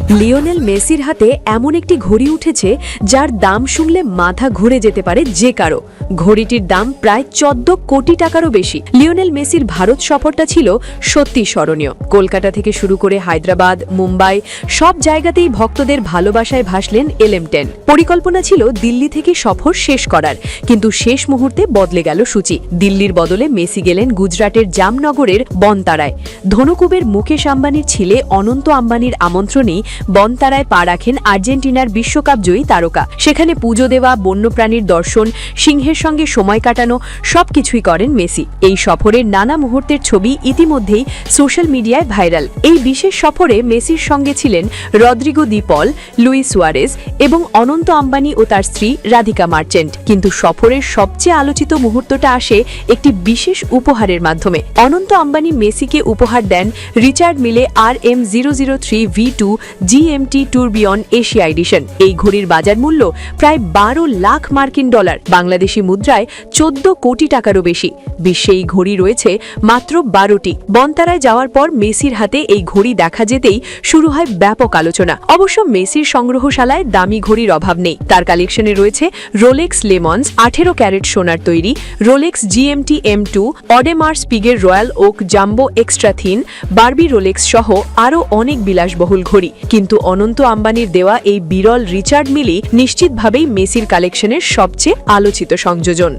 Lionel মেসির হাতে এমন একটি ঘড়ি উঠেছে যার দাম শুনলে মাথা ঘুরে যেতে পারে যে কারো। ঘড়িটির দাম প্রায় 14 কোটি টাকারও বেশি। লিওনেল মেসির ভারত সফরটা ছিল সত্যি স্মরণীয়। কলকাতা থেকে শুরু করে হায়দ্রাবাদ, মুম্বাই সব জায়গাতেই ভক্তদের ভালোবাসায় ভাসলেন LM10। পরিকল্পনা ছিল দিল্লি থেকে সফর শেষ করার, কিন্তু শেষ মুহূর্তে বদলে গেল সূচি। দিল্লির বদলে মেসি গেলেন গুজরাটের জামনগরের বনতারায়। ধনকুবের মুকেশ আম্বানির ছেলে অনন্ত আম্বানির আমন্ত্রণেই বনতারায় পা রাখেন আর্জেন্টিনার বিশ্বকাপ জয়ী তারকা। সেখানে পুজো দেওয়া, বন্যপ্রাণীর দর্শন, সিংহের সঙ্গে সময় কাটানো সবকিছুই করেন মেসি। এই সফরের নানা মুহূর্তের ছবি ইতিমধ্যেই সোশ্যাল মিডিয়ায় ভাইরাল। এই বিশেষ সফরে মেসির সঙ্গে ছিলেন রদ্রিগো দি পল, লুইস সুয়ারেজ এবং অনন্ত আম্বানি ও তার স্ত্রী রাধিকা মার্চেন্ট। কিন্তু সফরের সবচেয়ে আলোচিত মুহূর্তটা আসে একটি বিশেষ উপহারের মাধ্যমে। অনন্ত আম্বানি মেসিকে উপহার দেন রিচার্ড মিলে RM003V2 GMT টুরবিয়ন এশিয়া এডিশন। এই ঘড়ির বাজার মূল্য প্রায় 12 লাখ মার্কিন ডলার, বাংলাদেশি মুদ্রায় 14 কোটি টাকারও বেশি। বিশ্বে এই ঘড়ি রয়েছে মাত্র 12টি। বনতারায় যাওয়ার পর মেসির হাতে এই ঘড়ি দেখা যেতেই শুরু হয় ব্যাপক আলোচনা। অবশ্য মেসির সংগ্রহশালায় দামি ঘড়ির অভাব নেই। তার কালেকশনে রয়েছে রোলেক্স লেমন্স 18 ক্যারেট সোনার তৈরি, রোলেক্স GMT M2, অডেমার স্পিগের Royal Oak jumbo extra thin, Barbie Rolex সহ আরও অনেক বিলাসবহুল ঘড়ি। কিন্তু অনন্ত আম্বানির দেওয়া এই বিরল রিচার্ড মিলি নিশ্চিতভাবেই মেসির কালেকশনের সবচেয়ে আলোচিত সংযোজন।